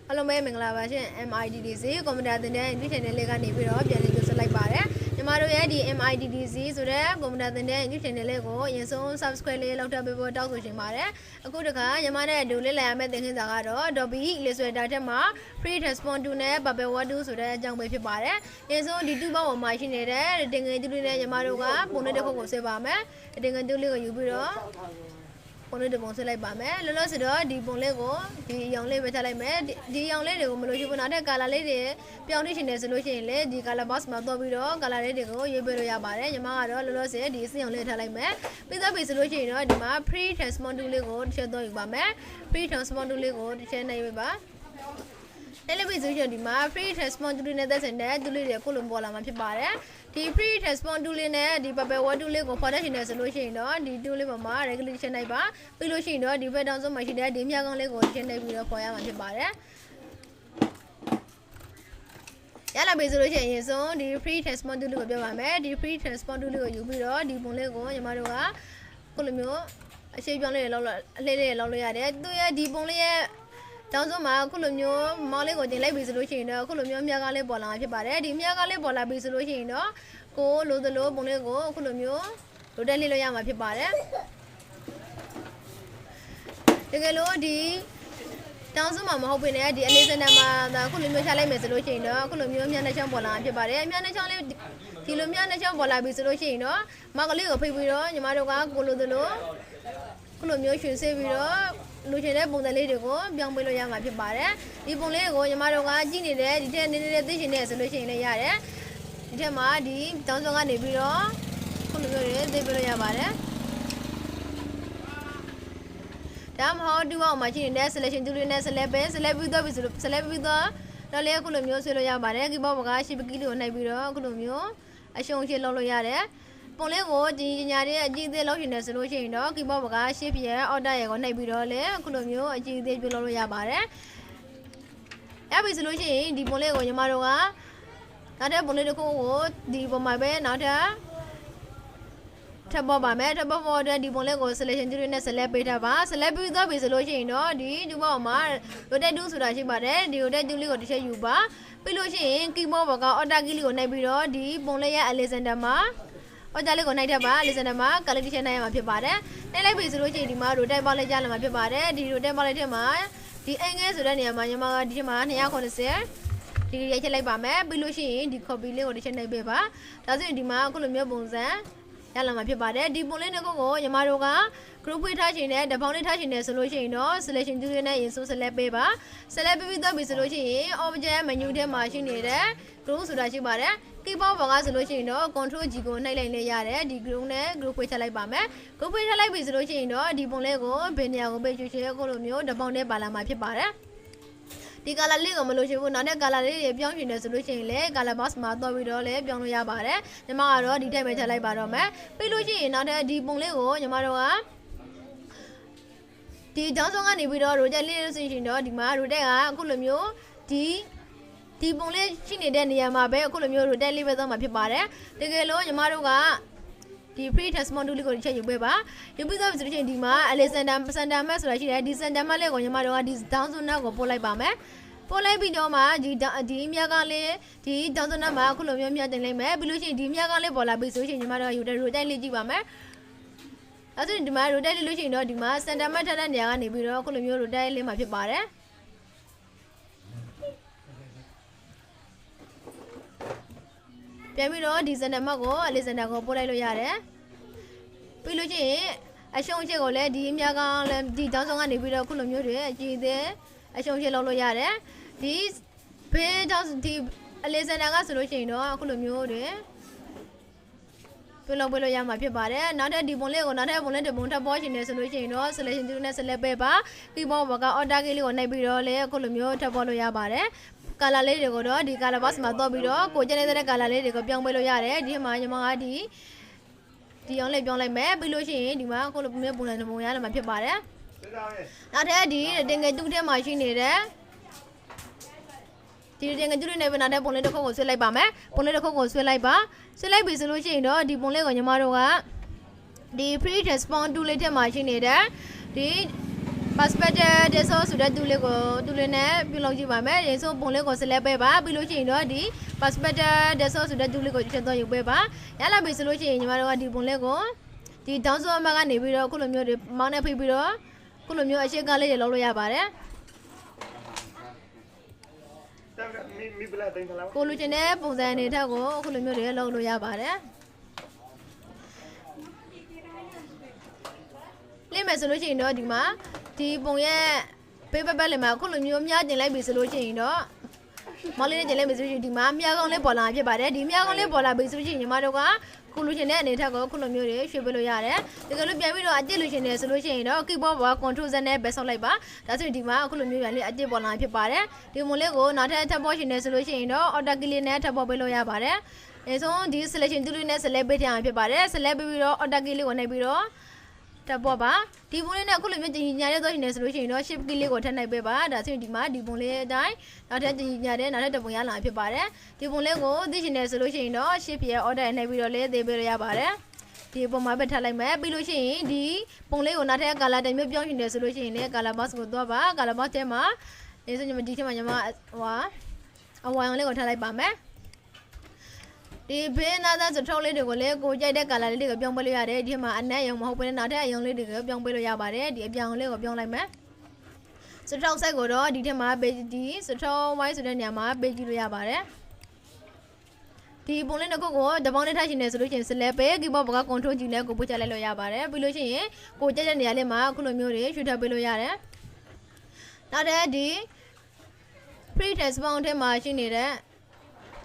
Hello, my MIDDC, Commander the Day, English and Lega Nibiro, Pianist like Bare. Yamaro Yadi, MIDDC, so there, Commander the Day, English and Lego, yes, so subscribe later before talking Mare. A good car, Yamada, do Lila, met the Hizagaro, Dobby, Lisway Datama, free respond to Ne, Baba, what do so there, Jang with Bare. Yes, so the two bow machine there, the thing to Yamaruga, Ponado Sebame, the thing to Ligo Ubiro. Only the most like Bame, Lolosido, the Bonlego, the young lady Talame, the young lady who Molojuana, Gala lady, Pionation solution, the Calabas Madovido, Gala lady, Yuberia Bare, Yamaro, Lolose, the young lady Talame, with a solution, the pre-transmondulego, Shadow Bame, pre-transmondulego, Chenaiba. Television, the pre-transpond to the Nether and there, to the Columbola Mapibare. The pre-transpond to the Papa, what do live for the solution, the Dulima, regulation, Pilosino, the Vedans of Machine, the Miagon Lego, Chenay, Poya Mapibare. Yala resolution is on the pre-transpond to the pre-transpond to the Ubiro, the Bonlego, Yamaroa, Columio, a shape on Lady Lolia, the Bonlia. Tanzoma, Columio, Molly, the Lady Solution, Columio, Miagale Bola, the Miagale Bola Solution, go, load the low, Bonego, Columio, Rodeli Yama Pipare. The Galo di Tanzoma, hoping at the Elizanama, the Columio Chale Solution, Columio, Miana Bola, Pipare, Miana Tilumia Chambola Solution, Magali, Pivo, Yamaroga, Golo the low, Columio should say, Lieutenant Bundalego, young Bilo Yama Pibare, Ibonlego, Yamaroga, Gini, the 10 edition solution in a yard. Jama, the Tanzanga Nebiro, Kulure, the Bilo Yamare. Damn, how do our machine in selection to the celeb with the Lale Columio, Solo Yamare, Giboga, Shibiki, Nebiro, Columio, a show Lolo Yare. Polego, the Yari, the Lotion solution, Kiboga, Shipia, or Diagon, Nebirole, Colomio, a G. de Bilo Yabare. Every solution, the Polego Yamaroa, not a political, the Bomabe, not a Taboba, Metabov order, the Polego selection during a celebrity, celebrity of his solution, the Dubomar, what I do Surashibare, the Uda Dulio de Yuba, Piloshin, Kiboga, or Dagilio Nebiro, the Bolea Alexandama. O Daligo Nightaba, Lisanama, Caladiana Pipare, Nella Solution, the Maru, Debalajana Pipare, the Debalatema, the Angus, Urania, Mayama, Diman, Yakonse, the Yachalabame, Bilushi, the Cobile, or the Chennai Beba, doesn't demand Columbia Bonza, Yalama Pipare, the Bolinago, Yamaroga, group with touching it, the pounded touching the solution, selection to the in so celeb beba, celeb with the solution, object, and you dem machine there, close to Rashibare. Keep on solution, control Jigo, Nile, the group with Alabama, group with Alabama solution, the Bonlego, Beniago, Beju, Colomio, the Bonde Balama Pipare. The Galaligo Malojo, not a gallery, young in the solution, Galabas, Mato, Vidole, Yabare, the Maro, the Temple Barome, Piluji, not a deep Bonlego, Yamaroa. The Dansongani Vido, Rogelio, the Marudea, Colomio, the Bonle Chini Yamabe, Colomio, deliver them a pipare, the Galo, Yamaruga, the pre-test modulico Chayubeba, you put up the Dima, Alexander Sandamas, Rashid, this and Damalego, Yamaruga, this Dansonago, Polai Bame, Polai Bidoma, the Miagale, the Danzonama, Colomia, the Leme, Belushi, the Miagale, Pola, Bisu, Yamara, you the Rodeli Gibame. As in the Marodeli Luciano, the Mas and Amata and Yagani, Colomio, Rodeli, my pipare. Piamino, Dizanamago, Alizanago, Polalo Yare. Piluji, I show you the Miagan, the Dazan and Video Colomio, G. I show you Lolo Yare. These pay does the Alizanaga solution, Colomio. Pilobolo Yama Pibare, not a Dibonlego, not a Bonnet, the Monta Bosch in the solution, selection to the Celebeba, Kiboga, or Dagili or Nebirole, Colomio, Tabolo Yabare. Calale de Godo, the Calabas Madobido, Cogenere Calale de Copian Beloyare, the Mayamadi, the only John Map, Beloshi, the Marco of Mebuna and Moyana Mapibare. Not Eddie, then I do the machine there. Didn't I do never another political was like Bame, political was like Ba, so like solution, the Bonlego Yamaroga, the pre-respond to later machine there, the passport တဲ့ဆိုဆိုတဲ့သူလေးကိုသူလေးနဲ့ပြုလုပ်ကြည့်ပါမယ်ရေဆိုပုံလေးကို select ပေးပါပြီးလို့ရှိရင်တော့ဒီ passport တဲ့ဆိုဆိုတဲ့သူလေးကိုချက်တော့ယူပေးပါရလာပြီဆိုလို့ရှိရင်ညီမတို့ကဒီပုံလေးကိုဒီတောင်းဆိုအမကနေပြီးတော့ခုလိုမျိုးတွေမောင်းနဲ့ဖိပြီးတော့ခုလိုမျိုးအရှိကလေးတွေလုပ်လို့ရပါတယ်ကိုလူချင်းတဲ့ပုံစံအနေထက်ကိုခုလိုမျိုးတွေလုပ်လို့ရပါတယ်လိမ့်မယ်ဆိုလို့ရှိရင်တော့ဒီမှာဒီပုံရဲ့ပေးပပတ်လေးမှာခုလိုမျိုးမြားကျင်လိုက်ပြီဆိုလို့ရှိရင်တော့မော်လေးနဲ့ကျင်လိုက်ပြီဆိုလို့ရှိရင်ဒီမှာမြားကောင်းလေးပေါ်လာဖြစ်ပါတယ်ဒီမြားကောင်းလေးပေါ်လာပြီဆိုလို့ရှိရင်ညီမတို့ကခုလူချင်းတဲ့အနေထက်ကိုခုလိုမျိုးတွေရွှေ့ပေးလို့ရတယ်တကယ်လို့ပြန်ပြီးတော့အကျစ်လူချင်းတွေဆိုလို့ရှိရင်တော့ keyboard ပေါ် control Z နဲ့ပဲဆောက်လိုက်ပါဒါဆိုရင်ဒီမှာခုလိုမျိုးပြန်လေးအကျစ်ပေါ်လာဖြစ်ပါတယ်ဒီမုံလေးကိုနောက်ထပ်ထပ်ပေါ်ရှင်နေဆိုလို့ရှိရင်တော့ auto key လေးနဲ့ထပ်ပေါ်ပေးလို့ရပါတယ်အဲဆိုဒီ selection တူလေးနဲ့ select ပေးထားမှာဖြစ်ပါတယ် select ပေးပြီးတော့ auto key လေးကိုနှိပ်ပြီးတော့တက်ပေါ်ပါဒီပုံလေးနဲ့အခုလိုမျိုးကြီးညာတဲ့သွားရှင်နေဆိုလို့ရှိရင်တော့ shift key လေးကိုထပ်နှိပ်ပေးပါဒါဆိုရင်ဒီမှာဒီပုံလေးအတိုင်းနောက်ထပ်ကြီးညာတဲ့နောက်ထပ်တစ်ပုံရလာဖြစ်ပါတယ်ဒီပုံလေးကိုသိရှင်နေဆိုလို့ရှိရင်တော့ shift ရဲ့ order နှိပ်ပြီးတော့လေးသေးပေးလို့ရပါတယ်ဒီပုံမှာပဲထားလိုက်မယ်ပြီးလို့ရှိရင်ဒီပုံလေးကိုနောက်ထပ် color တစ်မျိုးပြောင်းရှင်နေဆိုလို့ရှိရင်လည်း color box ကိုသွားပါ color box ထဲမှာဒီဆိုညီမဒီထဲမှာညီမဟွာအဝိုင်လေးကိုထားလိုက်ပါမယ်ဒီဘေးနာသားစထုံးလေးတွေကိုလည်းကိုကြိုက်တဲ့ color လေးတွေကိုပြောင်းပေးလို့ရတယ်ဒီမှာအနက်ရုံမဟုတ်ဘဲနဲ့နောက်ထပ်အယုံလေးတွေကိုပြောင်းပေးလို့ရပါတယ်ဒီအပြောင်းလေးကိုပြောင်းလိုက်မယ်စထုံးဆက်ကိုတော့ဒီထဲမှာ page ဒီစထုံး white ဆိုတဲ့နေရာမှာ page ကြည့်လို့ရပါတယ်ဒီပုံလေးတစ်ခုကိုတပေါင်းနဲ့ထားရှင်နေဆိုလို့ရှိရင် select ပဲ keyboard က control G နဲ့ကိုပို့ချလိုက်လို့ရပါတယ်ပြီးလို့ရှိရင်ကိုကြိုက်တဲ့နေရာလေးမှာအခုလိုမျိုးတွေရွှေ့ထပ်ပေးလို့ရတယ်နောက်ထပ်ဒီ free text box ထဲမှာရှိနေတဲ့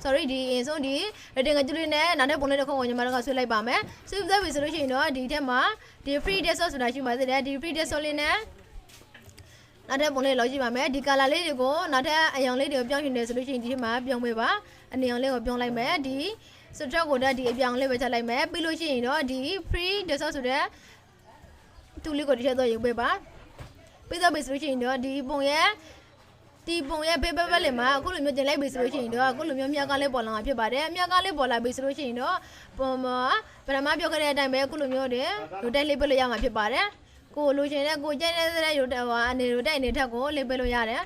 sorry ဒီအရင်ဆုံးဒီ rating ကကျလေးနဲ့နောက်ထပ်ပုံလေးတစ်ခုကိုညီမတို့ကဆွဲလိုက်ပါမယ်ဆွဲပြီးပြီဆိုလို့ရှိရင်တော့ဒီထဲမှာဒီ free text ဆိုတာရှိပါသေးတယ်ဒီ free text လေးနဲ့နောက်ထပ်ပုံလေးလောက်ကြည့်ပါမယ်ဒီ color လေးတွေကိုနောက်ထပ်အယောင်လေးတွေကိုပြောင်းရှင်နေဆိုလို့ရှိရင်ဒီထဲမှာပြောင်းပေးပါအနေအောင်လေးကိုပြောင်းလိုက်မယ်ဒီ stroke ကိုတက်ဒီအပြောင်းလေးပဲချက်လိုက်မယ်ပြီးလို့ရှိရင်တော့ဒီ free text ဆိုတဲ့တူလေးကိုတစ်ချက်တော့ရုပ်ပေးပါပြီးတော့ပြီဆိုလို့ရှိရင်တော့ဒီပုံရဲ့ပေးပပတ်လေးမှာအခုလိုမျိုးတင်လိုက်ပြီဆိုလို့ရှိရင်တော့အခုလိုမျိုးမြောက်ကားလေးပေါ်လာမှာဖြစ်ပါတယ်မြောက်ကားလေးပေါ်လာပြီဆိုလို့ရှိရင်တော့ပုံမှာပထမပြောခဲ့တဲ့အတိုင်းပဲအခုလိုမျိုးတွေရိုတက်လေးပေးလို့ရမှာဖြစ်ပါတယ်ကိုလိုချင်တဲ့ကိုကြိုက်တဲ့ရိုတက်အနေရိုတက်အနေထက်ကိုလေးပေးလို့ရတယ်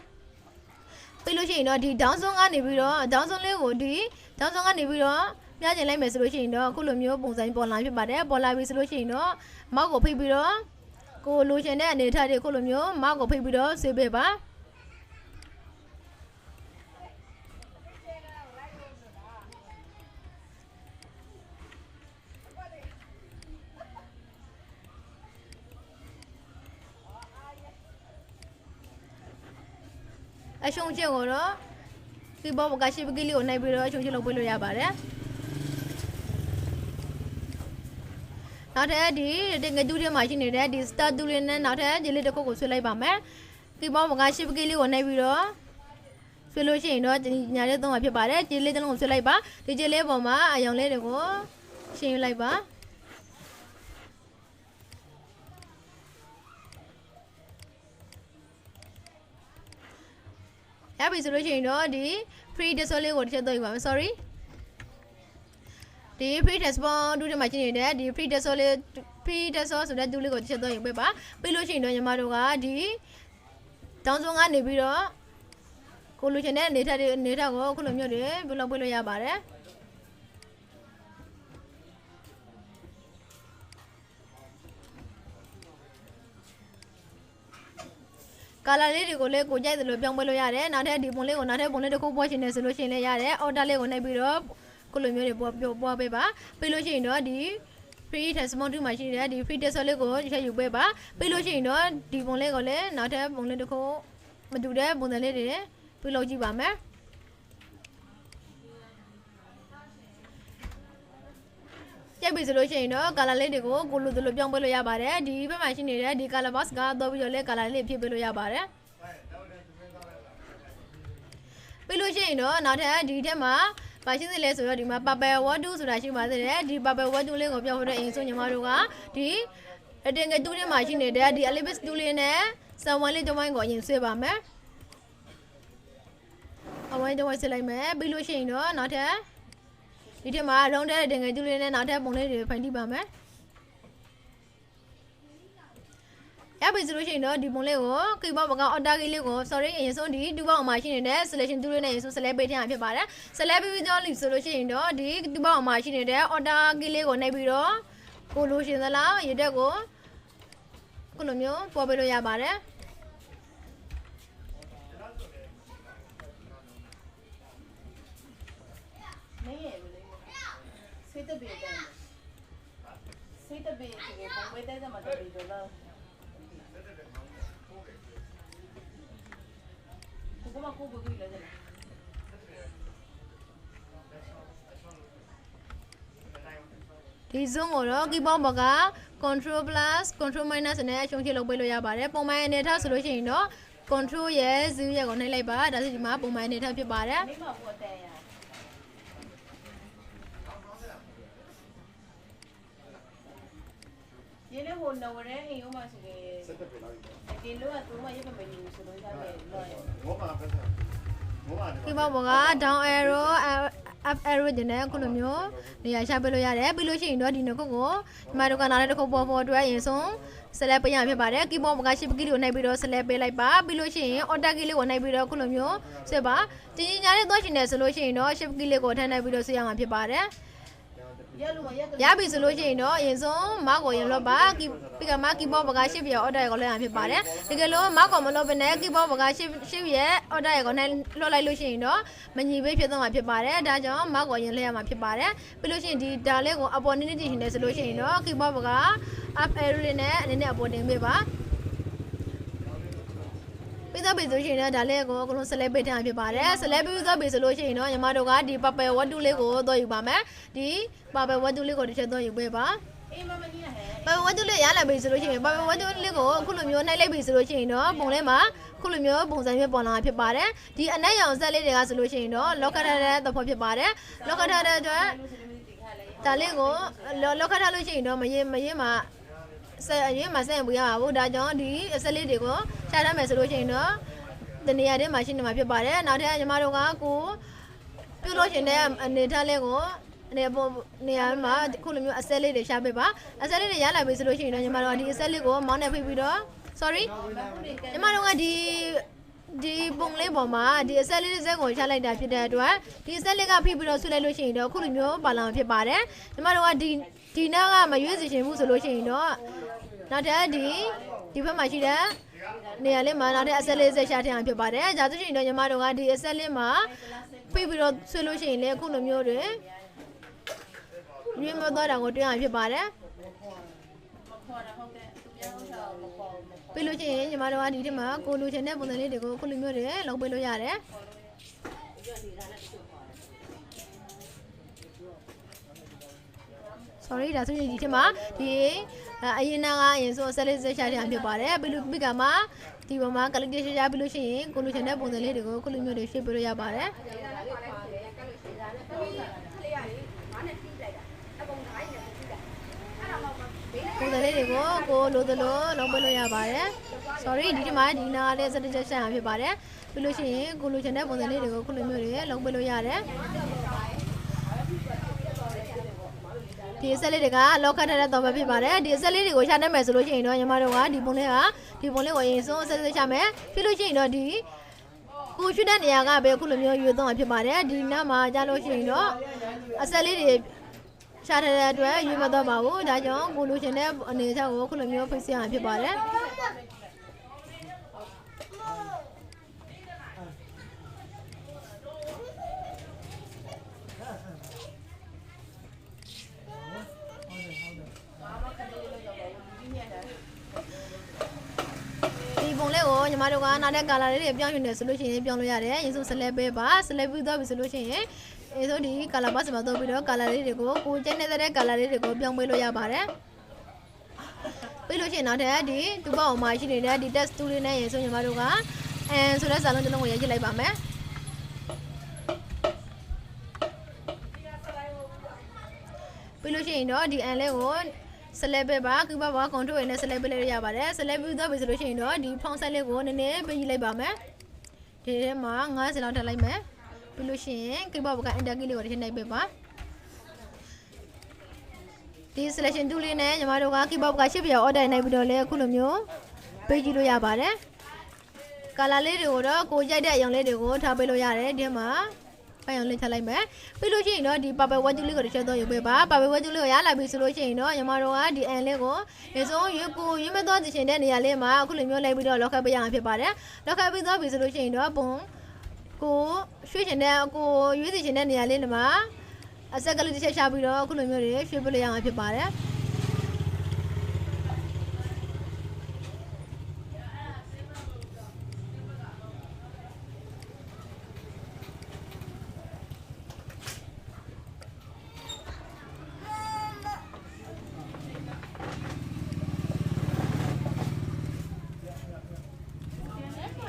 ပြီးလို့ရှိရင်တော့ဒီ down zone ကနေပြီးတော့ down zone လေးကိုဒီ down zone ကနေပြီးတော့ပြချင်လိုက်မယ်ဆိုလို့ရှိရင်တော့အခုလိုမျိုးပုံစံပေါ်လာဖြစ်ပါတယ်ပေါ်လာပြီဆိုလို့ရှိရင်တော့မောက်ကိုဖိတ်ပြီးတော့ကိုလိုချင်တဲ့အနေထက်တွေအခုလိုမျိုးမောက်ကိုဖိတ်ပြီးတော့ဆေးပေးပါအရှုံးချက်ကိုတော့ဒီဘောကရှိပကီလေးကိုနှိုက်ပြီးတော့အရှုံးချက်လုပ်ပေးလို့ရပါတယ်နောက်ထပ်ဒီငတူးထဲမှာရှိနေတဲ့ဒီ star တူလေးနဲ့နောက်ထပ်ဒီလေးတစ်ခုကိုဆွဲလိုက်ပါမယ်ဒီဘောကရှိပကီလေးကိုနှိုက်ပြီးတော့ဆွဲလို့ရှိရင်တော့ညာတဲ့သုံးမှာဖြစ်ပါတယ်ဒီလေးတစ်လုံးကိုဆွဲလိုက်ပါဒီကျလေးပေါ်မှာအယောင်လေးတွေကိုရှင်းလိုက်ပါရပြီဆိုလို့ရှိရင်တော့ဒီ free text လေးကိုတစ်ချက်တော့ယူပါမယ် sorry ဒီ free text ပေါ်တူးထဲမှာကျင်းနေတဲ့ဒီ free text လေး free text ဆိုတဲ့တူးလေးကိုတစ်ချက်တော့ယူပေးပါပြီးလို့ရှိရင်တော့ညီမတို့ကဒီတောင်းစုံကနေပြီးတော့ကိုလူချင်တဲ့အနေထက်ကိုခုလိုမျိုးတွေပြုလုပ်ပေးလို့ရပါတယ်ကာလာလေးတွေကိုလည်းကိုကြိုက်တယ်လို့ပြောင်းပေးလို့ရတယ်နောက်ထပ်ဒီပုံလေးကိုနောက်ထပ်ပုံလေးတစ်ခုပွားရှင်နေဆိုလို့ရှိရင်လည်းရတယ်အော်ဒါလေးကိုနှိပ်ပြီးတော့ခုလိုမျိုးတွေပွားပေးပါပြီးလို့ရှိရင်တော့ဒီ free text mode မှာရှိတဲ့ဒီ free text လေးကိုချက်ယူပေးပါပြီးလို့ရှိရင်တော့ဒီပုံလေးကိုလည်းနောက်ထပ်ပုံလေးတစ်ခုမတူတဲ့ပုံစံလေးတွေပြုလုပ်ကြည့်ပါမယ်ကြိုက်ပြီဆိုလို့ရှိရင်တော့ color လေးတွေကိုကိုလိုလိုပြောင်းပေးလို့ရပါတယ်ဒီဘက်မှာရှိနေတဲ့ဒီ color box ကတော့ပြီးတော့လဲ color လေးဖြည့်ပေးလို့ရပါတယ်ပြီးလို့ရှိရင်တော့နောက်ထပ်ဒီထက်မှာပါရှင်းစလဲဆိုတော့ဒီမှာ purple word ဆိုတာရှိပါသေးတယ်ဒီ purple word လေးကိုပြောင်းဖို့တဲ့အရင်ဆုံးညီမတို့ကဒီအတင်ငယ်တူးထဲမှာရှိနေတဲ့ဒီ ellipse တူးလေးနဲ့ someone လေးတစ်ဝိုင်းကိုအရင်ဆွဲပါမယ်အဝိုင်းတစ်ဝိုင်းဆွဲလိုက်မယ်ပြီးလို့ရှိရင်တော့နောက်ထပ်ဒီထဲမှာလုံးတဲ့တင်ငယ်တူးလေးနဲ့နောက်ထပ်ပုံလေးတွေဖိုင်တိပါမယ်ရ ပြီဆိုလို့ရှိရင်တော့ဒီပုံလေးကို keyboard ဘောက order key လေးကို sorry အရင်ဆုံးဒီတူပေါက်မှာရှိနေတဲ့ selection tool လေးနဲ့အရင်ဆုံး select ပေးထားဖြစ်ပါတယ် select ပြီးတော့လို့ဆိုလို့ရှိရင်တော့ဒီတူပေါက်မှာရှိနေတဲ့ order key လေးကိုနှိပ်ပြီးတော့ကိုလိုရှင်သလားရတဲ့ကိုခုလိုမျိုးပေါ်ပေးလို့ရပါတယ် ဒီဇုံကိုတော့ keyboard ဘောက control plus control minus နဲ့အရှုံးချလုပ်ပေးလို့ရပါတယ်ပုံမှန်အနေထားဆိုလို့ရှိရင်တော့ control ရဲ့ 0 ရဲ့ကိုနှိပ်လိုက်ပါဒါဆိုဒီမှာပုံမှန်အနေထားဖြစ်ပါတယ်ဒီလိုဟိုနော်ရဲဟိုမှာဆိုကေဒီလိုကသူမရပါမယ်လို့ဆိုလို့ရတယ်လောဘောက down arrow up arrow တင်တဲ့ခုလိုမျိုးနေရာရှာပေးလို့ရတယ်ပြီးလို့ရှိရင်တော့ဒီနှစ်ခုကိုဒီမှာတော့ကနားလေးတစ်ခုပေါ်အတွက်အရင်ဆုံး select ပေးရဖြစ်ပါတယ် keyboard ဘောက shift key ကိုနှိပ်ပြီးတော့ select ပေးလိုက်ပါပြီးလို့ရှိရင် order key လေးကိုနှိပ်ပြီးတော့ခုလိုမျိုးဆွဲပါတင်ကြီးညာလေးသွားရှင်နေဆိုလို့ရှိရင်တော့ shift key လေးကိုထပ်နှိပ်ပြီးတော့ဆွဲရမှာဖြစ်ပါတယ်ရပြီဆိုလို့ရှိရင်တော့အရင်ဆုံးမောက်ကိုရင်လော့ပါပြီးကမှ keyboard ဘောက shift ရဲ့ order ကိုလည်းရဖြစ်ပါတယ်တကယ်လို့မောက်ကိုမလော့ဘဲနဲ့ keyboard ဘောက shift ရဲ့ order ကိုနဲ့လော့လိုက်လို့ရှိရင်တော့မညီပေးဖြစ်သွားမှာဖြစ်ပါတယ်ဒါကြောင့်မောက်ကိုရင်လဲရမှာဖြစ်ပါတယ်ပြီးလို့ရှိရင်ဒီဒါလေးကိုအပေါ်နည်းနည်းတင်ရှင်နေဆိုလို့ရှိရင်တော့ keyboard ဘောက up arrow လေးနဲ့အနေနဲ့အပေါ်တင်ပေးပါပြီးတော့ပြီဆိုရှင်တော့ဒါလေးကိုအကုန်လုံး select ပေးထားဖြစ်ပါတယ် select ပြီးတော့ပြီဆိုလို့ရှိရင်တော့ညီမတို့ကဒီ purple ဝတ္ထုလေးကိုတော့ယူပါမယ်ဒီ purple ဝတ္ထုလေးကိုတစ်ချက်တော့ယူပေးပါအေးမမကြီးရဟဲ့ purple ဝတ္ထုလေးရလာပြီဆိုလို့ရှိရင် purple ဝတ္ထုလေးကိုအခုလိုမျိုးနှိုက်လိုက်ပြီဆိုလို့ရှိရင်တော့ပုံလေးမှာအခုလိုမျိုးပုံစံမျိုးပေါ်လာဖြစ်ပါတယ်ဒီအနက်ရောင်ဆက်လေးတွေကဆိုလို့ရှိရင်တော့ lock ထားတဲ့သဘောဖြစ်ပါတယ် lock ထားတဲ့အတွက်ဒါလေးကို lock ထားလို့ရှိရင်တော့မရင်မှာဆက်အရင်မှာဆက်ရင်ပြရပါဘူးဒါကြောင့်ဒီအစက်လေးတွေကိုရှာထားမယ်ဆိုလို့ရှိရင်တော့တနေရာထဲမှာရှင်းနေမှာဖြစ်ပါတယ်နောက်ထပ်ညီမတို့ကကိုပြုလို့ရှင်တဲ့အနေထားလေးကိုနေရာမှာခုလိုမျိုးအစက်လေးတွေရှာပေးပါအစက်လေးတွေရလာပြီဆိုလို့ရှိရင်တော့ညီမတို့ကဒီအစက်လေးကိုမောင်းနဲ့ဖိပြီးတော့ sorry ညီမတို့ကဒီပုံလေးပေါ်မှာဒီအစက်လေးတစ်စက်ကိုချလိုက်တာဖြစ်တဲ့အတွက်ဒီအစက်လေးကဖိပြီးတော့ဆွလိုက်လို့ရှိရင်တော့ခုလိုမျိုးပါလာမှာဖြစ်ပါတယ်ညီမတို့ကဒီနားကမရွေးစီရှင်ဘူးဆိုလို့ရှိရင်တော့နောက်ထပ်ဒီဘက်မှာရှိတဲ့နေရာလေးမှာနောက်ထပ်အစက်လေးဆက်ရှာထည့်အောင်ဖြစ်ပါတယ်။ဒါဆိုရင်တော့ညီမတို့ကဒီအစက်လေးမှာပြပြီးတော့ဆွဲလို့ရှိရင်လည်းအခုလိုမျိုးတွေရွေးမသွားတာကိုတွေ့ရဖြစ်ပါတယ်။ပြလို့ရှိရင်ညီမတို့ကဒီထဲမှာကိုလိုချင်တဲ့ပုံစံလေးတွေကိုအခုလိုမျိုးတွေလုပ်ပေးလို့ရတယ်။ sorry ဒါဆိုရင်ဒီထဲမှာဒီအရင်ကအရင်ဆုံးဆက်လေးဆက်ရှာထားဖြစ်ပါတယ်ပြီးလို့ပြီးကမှဒီပေါ်မှာ quality ရှာပြီးလို့ရှိရင်ကိုလိုချင်တဲ့ပုံစံလေးတွေကိုခုလိုမျိုးတွေရှင်းပြလို့ရပါတယ်ပုံစံလေးတွေကိုကိုလိုသလိုလုပ်ပေးလို့ရပါတယ် sorry ဒီထဲမှာဒီနားလေးဆက်ချက်ရှာဖြစ်ပါတယ်ပြီးလို့ရှိရင်ကိုလိုချင်တဲ့ပုံစံလေးတွေကိုခုလိုမျိုးတွေလုပ်ပေးလို့ရတယ်ဒီဆက်လေးတွေကလောကထားတဲ့တော့ပဲဖြစ်ပါတယ်ဒီဆက်လေးတွေကိုရှာနေမယ်ဆိုလို့ရှိရင်တော့ညီမတို့ကဒီပုံလေးကိုအရင်ဆုံးဆက်ရှာမယ်ဖြစ်လို့ရှိရင်တော့ဒီကိုရွှေတဲ့နေရာကပဲအခုလိုမျိုးရွေးသွားမှာဖြစ်ပါတယ်ဒီနားမှာကြားလို့ရှိရင်တော့အဆက်လေးတွေရှာထားတဲ့အတွက်ရွေးမသွားပါဘူးဒါကြောင့်ကိုလိုချင်တဲ့အနေအထားကိုအခုလိုမျိုးဖိတ်ဆက်ရဖြစ်ပါတယ်ပုံလေးကိုညီမတို့ကနောက်တဲ့ color လေးတွေပြောင်းယူနေဆိုလို့ရှိရင်ပြောင်းလို့ရတယ်ရေဆို select ပေးပါ select ပြီးတော့ပြီဆိုလို့ရှိရင်ရေဆိုဒီ color box မှာတော့ပြီးတော့ color လေးတွေကိုကိုကျင်းနေတဲ့ color လေးတွေကိုပြောင်းပေးလို့ရပါတယ်ပြီးလို့ရှိရင်နောက်ထပ်ဒီတူပေါအောင်မှာရှိနေတဲ့ဒီ text tool လေးနဲ့ရေဆိုညီမတို့ကဆိုတဲ့စာလုံးတစ်လုံးကိုရိုက်ကြည့်လိုက်ပါမယ်ပြီးလို့ရှိရင်တော့ဒီ လေးကိုselect ပေးပါ keyboard ဘာ control နဲ့ select ပေးလို့ရပါတယ် select ပြီးတော့ပြီဆိုလို့ရှိရင်တော့ဒီ font size လေးကိုနည်းနည်းပေးလိုက်ပါမယ်ဒီထဲမှာ50လောက်ထည့်လိုက်မယ်ပြီးလို့ရှိရင် keyboard က enter key လေးကိုထည့်လိုက်ပေးပါဒီ selection tool လေးနဲ့ညီမတို့က keyboard က shift ပြော order နိုင်ပြီးတော့လဲအခုလိုမျိုး ပေးကြည့်လို့ရပါတယ်ကာလာလေးတွေကိုတော့ကိုကြိုက်တဲ့အရောင်လေးတွေကိုထားပေးလို့ရတယ်ဒီမှာပန်းရောင်လေးချလိုက်မယ်ပြီးလို့ရှိရင်တော့ဒီပါပယ်ဝက်ကျူးလေးကိုတစ်ချက်တော့ယူပေးပါပါပယ်ဝက်ကျူးလေးကိုရလာပြီဆိုလို့ရှိရင်တော့ညီမတို့ကဒီအန်လေးကိုရေဆုံးရွေးကိုရွေးမသွားချင်တဲ့နေရာလေးမှာအခုလိုမျိုးလိုက်ပြီးတော့လောက်ခတ်ပေးရမှာဖြစ်ပါတယ်လောက်ခတ်ပြီးသွားပြီဆိုလို့ရှိရင်တော့ပုံကိုရွှေ့ချင်တဲ့ကိုရွေးစီချင်တဲ့နေရာလေးမှာအဆက်ကလေးတစ်ချက်ချပြီးတော့အခုလိုမျိုးတွေရွှေ့ပေးလို့ရမှာဖြစ်ပါတယ်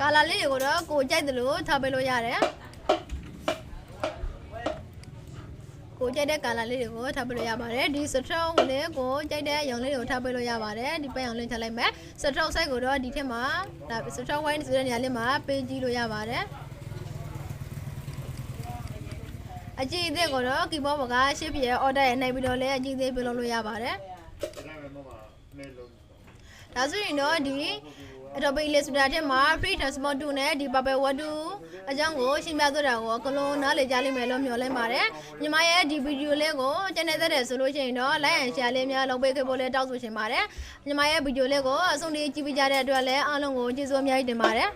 ကာလာလေးတွေကိုတော့ကိုကြိုက်တယ်လို့ထားပေးလို့ရတယ်ကိုကြိုက်တဲ့ကာလာလေးတွေကိုထားပေးလို့ရပါတယ်ဒီစထရောင်းကိုလည်းကိုကြိုက်တဲ့ရောင်လေးတွေကိုထားပေးလို့ရပါတယ်ဒီပန်းရောင်လေးထားလိုက်မယ်စထရောင်း size ကိုတော့ဒီထက်မှာဒါစထရောင်း wine ဆိုတဲ့နေရာလေးမှာပေးကြည့်လို့ရပါတယ်အကြည့်အသေးကိုတော့ကီဘောကရှစ်ပြည့် order ရနိုင်ပြီးတော့လည်းအကြည့်အသေးပြလုပ်လို့ရပါတယ်ဒါဆိုရင်တော့ဒီAdobe illustrator ထဲမှာ free transport 2နဲ့ဒီ paper word 2အကြောင်းကိုရှင်းပြသွားတာကိုအကလုံးနားလည်ကြလိမ့်မယ်လို့မျှော်လင့်ပါတယ်ညီမရဲ့ဒီဗီဒီယိုလေးကိုကျန်တဲ့ဆိုလို့ရှိရင်တော့ like and share လေးများလုပ်ပေးခဲ့ဖို့လည်းတောင်းဆိုချင်ပါတယ်ညီမရဲ့ဗီဒီယိုလေးကိုအဆုံးထိကြည့်ပေးကြတဲ့အတွက်လည်းအားလုံးကိုကျေးဇူးအများကြီးတင်ပါတယ်